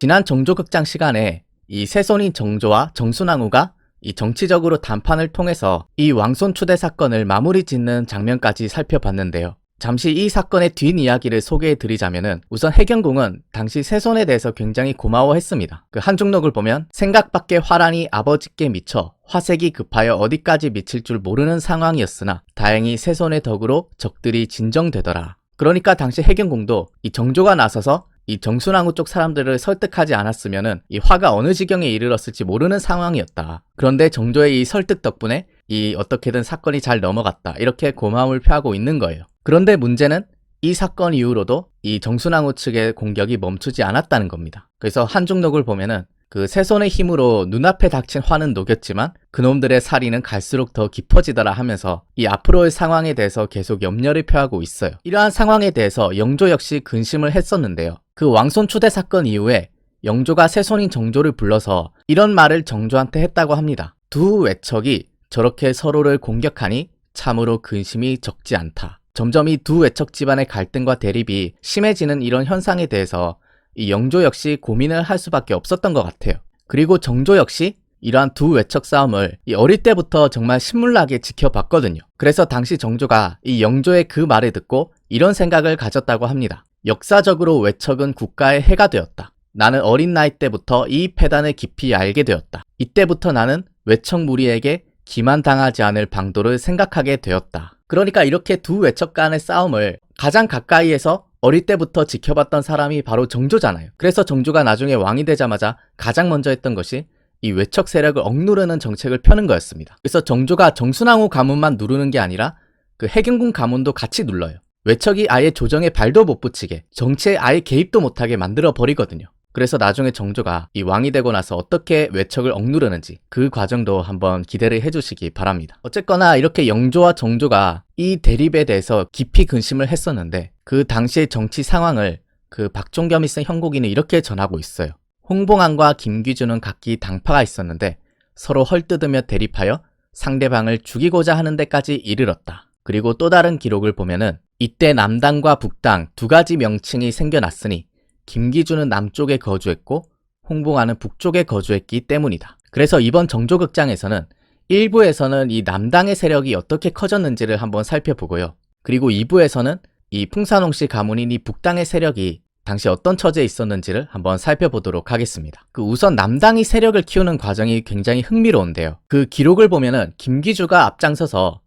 지난 정조극장 시간에 이 새손인 정조와 정순왕후가 이 정치적으로談判을 통해서 이 왕손 추대 사건을 마무리 짓는 장면까지 살펴봤는데요. 잠시 이 사건의 뒷이야기를 소개해드리자면은 우선 해경궁은 당시 새손에 대해서 굉장히 고마워했습니다. 그 한중록을 보면 생각 밖의 화란이 아버지께 미쳐 화색이 급하여 어디까지 미칠 줄 모르는 상황이었으나 다행히 새손의 덕으로 적들이 진정되더라. 그러니까 당시 해경궁도 이 정조가 나서서 이 정순왕후 쪽 사람들을 설득하지 않았으면은 이 화가 어느 지경에 이르렀을지 모르는 상황이었다. 그런데 정조의 이 설득 덕분에 이 어떻게든 사건이 잘 넘어갔다. 이렇게 고마움을 표하고 있는 거예요. 그런데 문제는 이 사건 이후로도 이 정순왕후 측의 공격이 멈추지 않았다는 겁니다. 그래서 한중록을 보면은 그 새손의 힘으로 눈앞에 닥친 화는 녹였지만 그놈들의 살인은 갈수록 더 깊어지더라 하면서 이 앞으로의 상황에 대해서 계속 염려를 표하고 있어요. 이러한 상황에 대해서 영조 역시 근심을 했었는데요. 그 왕손 추대 사건 이후에 영조가 새손인 정조를 불러서 이런 말을 정조한테 했다고 합니다. 두 외척이 저렇게 서로를 공격하니 참으로 근심이 적지 않다. 점점 이 두 외척 집안의 갈등과 대립이 심해지는 이런 현상에 대해서 이 영조 역시 고민을 할 수밖에 없었던 것 같아요. 그리고 정조 역시 이러한 두 외척 싸움을 이 어릴 때부터 정말 신물나게 지켜봤거든요. 그래서 당시 정조가 이 영조의 그 말을 듣고 이런 생각을 가졌다고 합니다. 역사적으로 외척은 국가의 해가 되었다. 나는 어린 나이 때부터 이 패단을 깊이 알게 되었다. 이때부터 나는 외척 무리에게 기만당하지 않을 방도를 생각하게 되었다. 그러니까 이렇게 두 외척 간의 싸움을 가장 가까이에서 어릴 때부터 지켜봤던 사람이 바로 정조잖아요. 그래서 정조가 나중에 왕이 되자마자 가장 먼저 했던 것이 이 외척 세력을 억누르는 정책을 펴는 거였습니다. 그래서 정조가 정순왕후 가문만 누르는 게 아니라 그 해경궁 가문도 같이 눌러요. 외척이 아예 조정에 발도 못 붙이게, 정치에 아예 개입도 못하게 만들어 버리거든요. 그래서 나중에 정조가 이 왕이 되고 나서 어떻게 외척을 억누르는지 그 과정도 한번 기대를 해주시기 바랍니다. 어쨌거나 이렇게 영조와 정조가 이 대립에 대해서 깊이 근심을 했었는데 그 당시의 정치 상황을 그 박종겸이 쓴 형곡이는 이렇게 전하고 있어요. 홍봉안과 김귀주는 각기 당파가 있었는데 서로 헐뜯으며 대립하여 상대방을 죽이고자 하는 데까지 이르렀다. 그리고 또 다른 기록을 보면은 이때 남당과 북당 두 가지 명칭이 생겨났으니 김귀주는 남쪽에 거주했고 홍봉안은 북쪽에 거주했기 때문이다. 그래서 이번 정조극장에서는 1부에서는 이 남당의 세력이 어떻게 커졌는지를 한번 살펴보고요. 그리고 2부에서는 이 풍산홍씨 가문인 이 북당의 세력이 당시 어떤 처지에 있었는지를 한번 살펴보도록 하겠습니다. 그 우선 남당이 세력을 키우는 과정이 굉장히 흥미로운데요. 그 기록을 보면은 김귀주가 앞장서서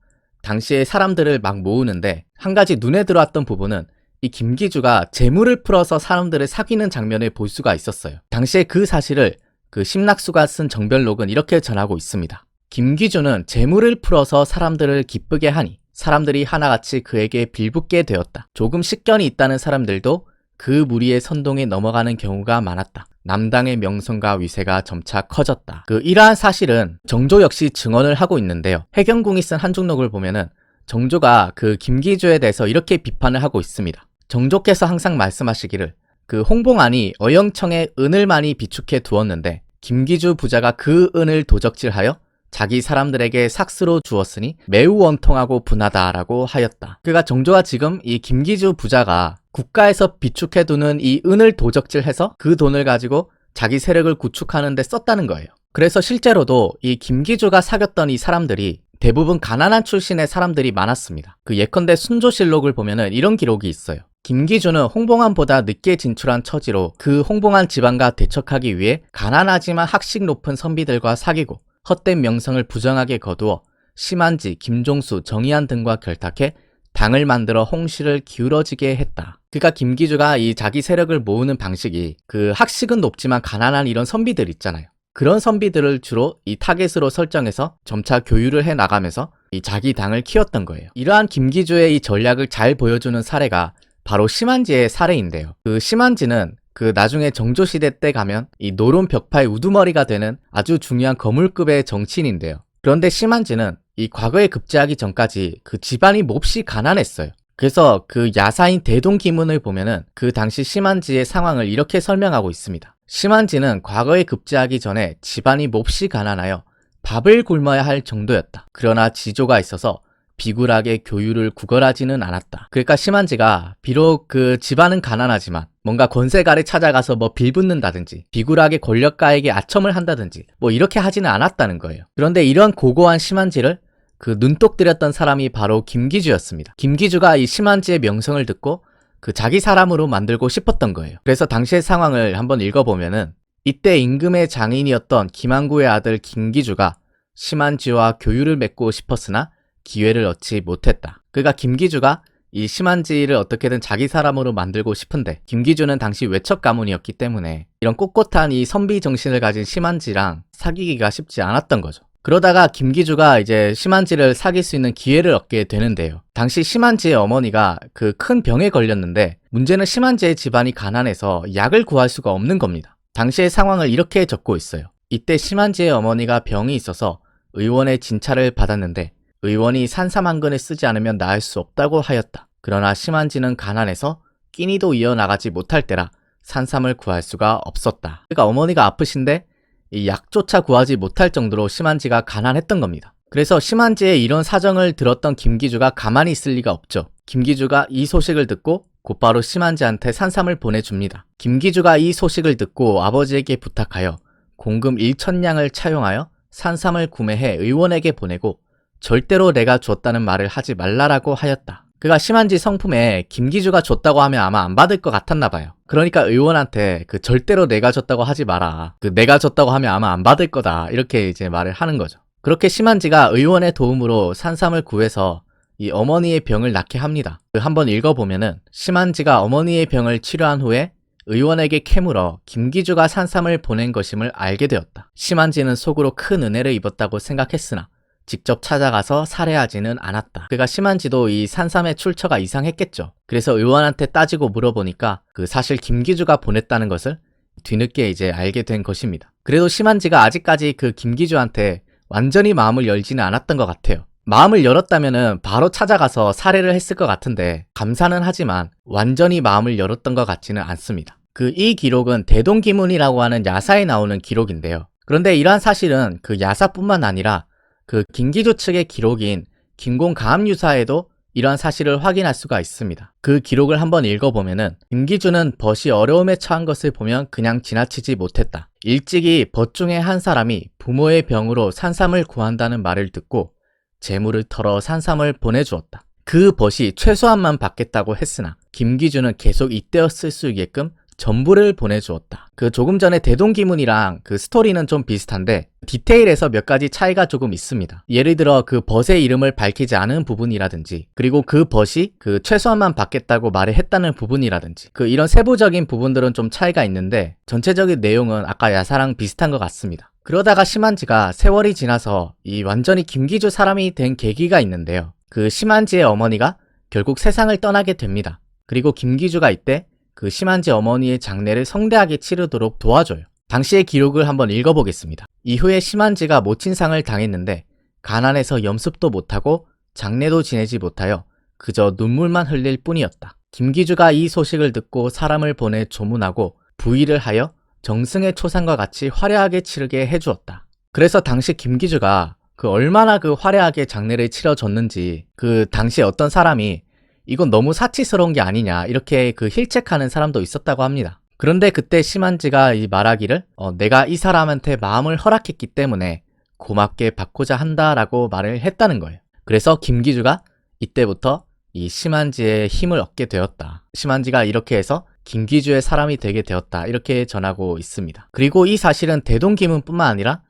당시에 사람들을 막 모으는데 한 가지 눈에 들어왔던 부분은 이 김귀주가 재물을 풀어서 사람들을 사귀는 장면을 볼 수가 있었어요. 당시에 그 사실을 그 심낙수가 쓴 정별록은 이렇게 전하고 있습니다. 김귀주는 재물을 풀어서 사람들을 기쁘게 하니 사람들이 하나같이 그에게 빌붙게 되었다. 조금 식견이 있다는 사람들도 그 무리의 선동에 넘어가는 경우가 많았다. 남당의 명성과 위세가 점차 커졌다. 이러한 사실은 정조 역시 증언을 하고 있는데요. 해경궁이 쓴 한중록을 보면은 정조가 그 김귀주에 대해서 이렇게 비판을 하고 있습니다. 정조께서 항상 말씀하시기를 그 홍봉안이 어영청에 은을 많이 비축해 두었는데 김귀주 부자가 그 은을 도적질하여 자기 사람들에게 삭스로 주었으니 매우 원통하고 분하다라고 하였다. 그러니까 정조가 지금 이 김귀주 부자가 국가에서 비축해두는 이 은을 도적질해서 그 돈을 가지고 자기 세력을 구축하는 데 썼다는 거예요. 그래서 실제로도 이 김귀주가 사귀었던 이 사람들이 대부분 가난한 출신의 사람들이 많았습니다. 그 예컨대 순조실록을 보면은 이런 기록이 있어요. 김귀주는 홍봉안보다 늦게 진출한 처지로 그 홍봉안 집안과 대척하기 위해 가난하지만 학식 높은 선비들과 사귀고 헛된 명성을 부정하게 거두어 심한지, 김종수, 정의안 등과 결탁해 당을 만들어 홍씨를 기울어지게 했다. 그러니까 김귀주가 이 자기 세력을 모으는 방식이 그 학식은 높지만 가난한 이런 선비들 있잖아요. 그런 선비들을 주로 이 타겟으로 설정해서 점차 교유를 해 나가면서 이 자기 당을 키웠던 거예요. 이러한 김귀주의 이 전략을 잘 보여주는 사례가 바로 심한지의 사례인데요. 그 심한지는 그 나중에 정조시대 때 가면 이 노론 벽파의 우두머리가 되는 아주 중요한 거물급의 정치인인데요. 그런데 심한지는 이 과거에 급제하기 전까지 그 집안이 몹시 가난했어요. 그래서 그 야사인 대동기문을 보면은 그 당시 심한지의 상황을 이렇게 설명하고 있습니다. 심한지는 과거에 급제하기 전에 집안이 몹시 가난하여 밥을 굶어야 할 정도였다. 그러나 지조가 있어서 비굴하게 교유를 구걸하지는 않았다. 그러니까 심한지가 비록 그 집안은 가난하지만 뭔가 권세가를 찾아가서 뭐 빌붙는다든지 비굴하게 권력가에게 아첨을 한다든지 뭐 이렇게 하지는 않았다는 거예요. 그런데 이런 고고한 심한지를 그 눈독 들였던 사람이 바로 김기주였습니다. 김기주가 이 심한지의 명성을 듣고 그 자기 사람으로 만들고 싶었던 거예요. 그래서 당시의 상황을 한번 읽어보면은 이때 임금의 장인이었던 김항구의 아들 김기주가 심한지와 교유를 맺고 싶었으나 기회를 얻지 못했다. 그러니까 김기주가 이 심한지를 어떻게든 자기 사람으로 만들고 싶은데 김기주는 당시 외척 가문이었기 때문에 이런 꼿꼿한 이 선비 정신을 가진 심한지랑 사귀기가 쉽지 않았던 거죠. 그러다가 김기주가 이제 심한지를 사귈 수 있는 기회를 얻게 되는데요. 당시 심한지의 어머니가 그 큰 병에 걸렸는데 문제는 심한지의 집안이 가난해서 약을 구할 수가 없는 겁니다. 당시의 상황을 이렇게 적고 있어요. 이때 심한지의 어머니가 병이 있어서 의원의 진찰을 받았는데 의원이 산삼 한 근을 쓰지 않으면 나을 수 없다고 하였다. 그러나 심한지는 가난해서 끼니도 이어나가지 못할 때라 산삼을 구할 수가 없었다. 그러니까 어머니가 아프신데 이 약조차 구하지 못할 정도로 심한지가 가난했던 겁니다. 그래서 심한지의 이런 사정을 들었던 김기주가 가만히 있을 리가 없죠. 김기주가 이 소식을 듣고 곧바로 심한지한테 산삼을 보내줍니다. 김기주가 이 소식을 듣고 아버지에게 부탁하여 공금 1,000냥을 차용하여 산삼을 구매해 의원에게 보내고 절대로 내가 줬다는 말을 하지 말라라고 하였다. 그가 심한지 성품에 김기주가 줬다고 하면 아마 안 받을 것 같았나 봐요. 그러니까 의원한테 그 절대로 내가 줬다고 하지 마라. 그 내가 줬다고 하면 아마 안 받을 거다. 이렇게 이제 말을 하는 거죠. 그렇게 심한지가 의원의 도움으로 산삼을 구해서 이 어머니의 병을 낫게 합니다. 한번 읽어보면은 심한지가 어머니의 병을 치료한 후에 의원에게 캐물어 김기주가 산삼을 보낸 것임을 알게 되었다. 심한지는 속으로 큰 은혜를 입었다고 생각했으나 직접 찾아가서 살해하지는 않았다. 그가 심한지도 이 산삼의 출처가 이상했겠죠. 그래서 의원한테 따지고 물어보니까 그 사실 김기주가 보냈다는 것을 뒤늦게 이제 알게 된 것입니다. 그래도 심한지가 아직까지 그 김기주한테 완전히 마음을 열지는 않았던 것 같아요. 마음을 열었다면은 바로 찾아가서 살해를 했을 것 같은데 감사는 하지만 완전히 마음을 열었던 것 같지는 않습니다. 이 기록은 대동기문이라고 하는 야사에 나오는 기록인데요. 그런데 이러한 사실은 그 야사뿐만 아니라 그 김기주 측의 기록인 김공가암유사에도 이러한 사실을 확인할 수가 있습니다. 그 기록을 한번 읽어보면은 김기주는 벗이 어려움에 처한 것을 보면 그냥 지나치지 못했다. 일찍이 벗 중에 한 사람이 부모의 병으로 산삼을 구한다는 말을 듣고 재물을 털어 산삼을 보내주었다. 그 벗이 최소한만 받겠다고 했으나 김기주는 계속 잇대어 쓸 수 있게끔 전부를 보내주었다. 조금 전에 대동기문이랑 그 스토리는 좀 비슷한데 디테일에서 몇 가지 차이가 조금 있습니다. 예를 들어 그 벗의 이름을 밝히지 않은 부분이라든지 그리고 그 벗이 그 최소한만 받겠다고 말을 했다는 부분이라든지 이런 세부적인 부분들은 좀 차이가 있는데 전체적인 내용은 아까 야사랑 비슷한 것 같습니다. 그러다가 심한지가 세월이 지나서 이 완전히 김기주 사람이 된 계기가 있는데요. 심한지의 어머니가 결국 세상을 떠나게 됩니다. 그리고 김기주가 이때 심한지 어머니의 장례를 성대하게 치르도록 도와줘요. 당시의 기록을 한번 읽어보겠습니다. 이후에 심한지가 모친상을 당했는데 가난해서 염습도 못하고 장례도 지내지 못하여 그저 눈물만 흘릴 뿐이었다. 김기주가 이 소식을 듣고 사람을 보내 조문하고 부의를 하여 정승의 초상과 같이 화려하게 치르게 해주었다. 그래서 당시 김기주가 얼마나 화려하게 장례를 치러줬는지 당시에 어떤 사람이 이건 너무 사치스러운 게 아니냐 이렇게 힐책하는 사람도 있었다고 합니다. 그런데 그때 심한지가 말하기를 내가 이 사람한테 마음을 허락했기 때문에 고맙게 받고자 한다라고 말을 했다는 거예요. 그래서 김기주가 이때부터 이 심한지의 힘을 얻게 되었다. 심한지가 이렇게 해서 김기주의 사람이 되게 되었다 이렇게 전하고 있습니다. 그리고 이 사실은 대동기문뿐만 아니라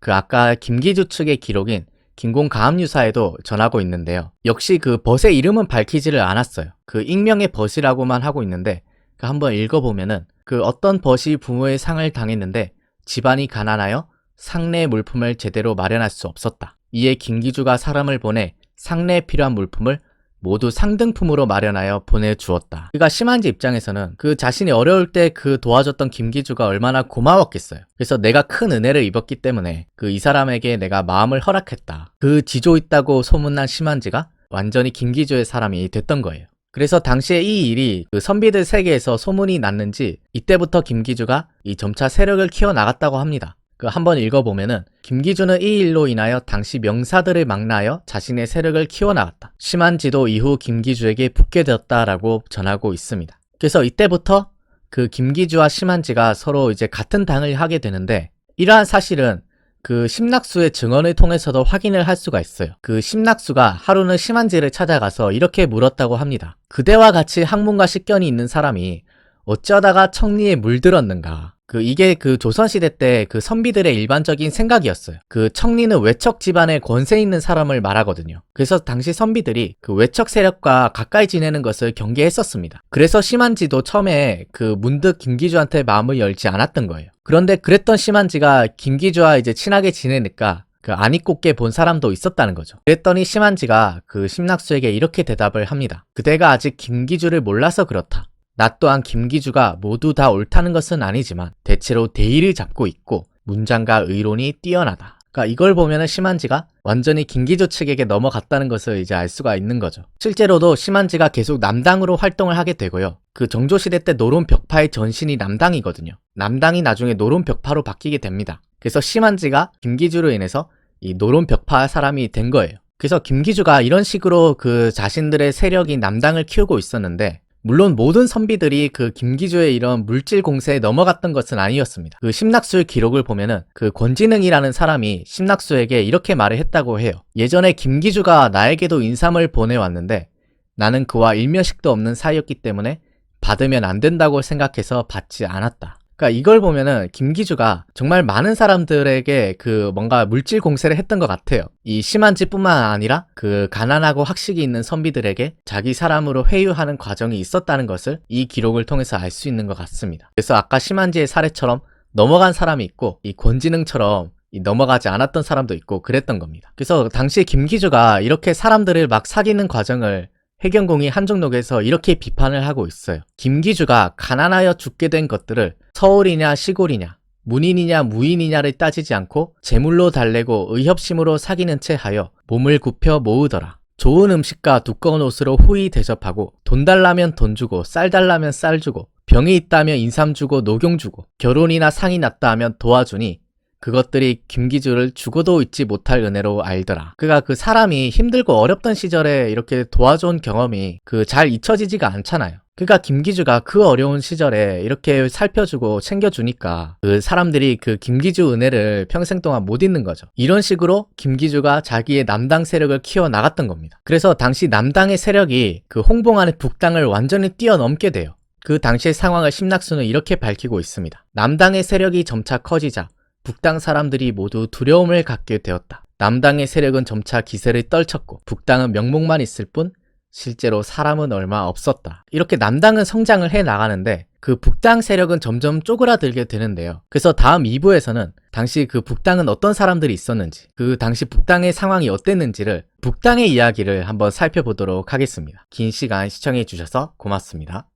아까 김기주 측의 기록인 김공가암유사에도 전하고 있는데요. 역시 벗의 이름은 밝히지를 않았어요. 익명의 벗이라고만 하고 있는데 한번 읽어보면은 어떤 벗이 부모의 상을 당했는데 집안이 가난하여 상내 물품을 제대로 마련할 수 없었다. 이에 김기주가 사람을 보내 상내에 필요한 물품을 모두 상등품으로 마련하여 보내주었다. 심한지 입장에서는 자신이 어려울 때 도와줬던 김기주가 얼마나 고마웠겠어요. 그래서 내가 큰 은혜를 입었기 때문에 이 사람에게 내가 마음을 허락했다. 지조 있다고 소문난 심한지가 완전히 김기주의 사람이 됐던 거예요. 그래서 당시에 이 일이 선비들 세계에서 소문이 났는지 이때부터 김기주가 점차 세력을 키워나갔다고 합니다. 한번 읽어보면은 김기주는 이 일로 인하여 당시 명사들을 망라하여 자신의 세력을 키워나갔다. 심한지도 이후 김기주에게 붙게 되었다라고 전하고 있습니다. 그래서 이때부터 그 김기주와 심한지가 서로 이제 같은 당을 하게 되는데, 이러한 사실은 그 심낙수의 증언을 통해서도 확인을 할 수가 있어요. 그 심낙수가 하루는 심한지를 찾아가서 이렇게 물었다고 합니다. 그대와 같이 학문과 식견이 있는 사람이 어쩌다가 청리에 물들었는가. 이게 그 조선시대 때 그 선비들의 일반적인 생각이었어요. 그 청리는 외척 집안의 권세 있는 사람을 말하거든요. 그래서 당시 선비들이 그 외척 세력과 가까이 지내는 것을 경계했었습니다. 그래서 심한지도 처음에 그 문득 김기주한테 마음을 열지 않았던 거예요. 그런데 그랬던 심한지가 김기주와 이제 친하게 지내니까 그 안입곱게 본 사람도 있었다는 거죠. 그랬더니 심한지가 그 심낙수에게 이렇게 대답을 합니다. 그대가 아직 김기주를 몰라서 그렇다. 나 또한 김기주가 모두 다 옳다는 것은 아니지만 대체로 대의를 잡고 있고 문장과 의론이 뛰어나다. 그러니까 이걸 보면은 심한지가 완전히 김기주 측에게 넘어갔다는 것을 이제 알 수가 있는 거죠. 실제로도 심한지가 계속 남당으로 활동을 하게 되고요. 그 정조시대 때 노론벽파의 전신이 남당이거든요. 남당이 나중에 노론벽파로 바뀌게 됩니다. 그래서 심한지가 김기주로 인해서 이 노론벽파 사람이 된 거예요. 그래서 김기주가 이런 식으로 그 자신들의 세력인 남당을 키우고 있었는데, 물론 모든 선비들이 그 김기주의 이런 물질 공세에 넘어갔던 것은 아니었습니다. 그 심낙수의 기록을 보면은 그 권진응이라는 사람이 심낙수에게 이렇게 말을 했다고 해요. 예전에 김기주가 나에게도 인삼을 보내왔는데 나는 그와 일면식도 없는 사이였기 때문에 받으면 안 된다고 생각해서 받지 않았다. 그러니까 이걸 보면은 김기주가 정말 많은 사람들에게 그 뭔가 물질 공세를 했던 것 같아요. 이 심한지뿐만 아니라 그 가난하고 학식이 있는 선비들에게 자기 사람으로 회유하는 과정이 있었다는 것을 이 기록을 통해서 알 수 있는 것 같습니다. 그래서 아까 심한지의 사례처럼 넘어간 사람이 있고, 이 권진응처럼 넘어가지 않았던 사람도 있고 그랬던 겁니다. 그래서 당시 김기주가 이렇게 사람들을 막 사귀는 과정을 해경공이 한중록에서 이렇게 비판을 하고 있어요. 김기주가 가난하여 죽게 된 것들을 서울이냐 시골이냐 문인이냐 무인이냐를 따지지 않고 재물로 달래고 의협심으로 사귀는 채 하여 몸을 굽혀 모으더라. 좋은 음식과 두꺼운 옷으로 후히 대접하고 돈 달라면 돈 주고 쌀 달라면 쌀 주고 병이 있다면 인삼 주고 녹용 주고 결혼이나 상이 났다 하면 도와주니 그것들이 김기주를 죽어도 잊지 못할 은혜로 알더라. 그가 그 사람이 힘들고 어렵던 시절에 이렇게 도와준 경험이 그 잘 잊혀지지가 않잖아요. 그러니까 김기주가 그 어려운 시절에 이렇게 살펴주고 챙겨주니까 그 사람들이 그 김기주 은혜를 평생 동안 못 잊는 거죠. 이런 식으로 김기주가 자기의 남당 세력을 키워나갔던 겁니다. 그래서 당시 남당의 세력이 그 홍봉안의 북당을 완전히 뛰어넘게 돼요. 그 당시의 상황을 심낙수는 이렇게 밝히고 있습니다. 남당의 세력이 점차 커지자 북당 사람들이 모두 두려움을 갖게 되었다. 남당의 세력은 점차 기세를 떨쳤고 북당은 명목만 있을 뿐 실제로 사람은 얼마 없었다. 이렇게 남당은 성장을 해 나가는데 그 북당 세력은 점점 쪼그라들게 되는데요. 그래서 다음 2부에서는 당시 그 북당은 어떤 사람들이 있었는지, 그 당시 북당의 상황이 어땠는지를 북당의 이야기를 한번 살펴보도록 하겠습니다. 긴 시간 시청해 주셔서 고맙습니다.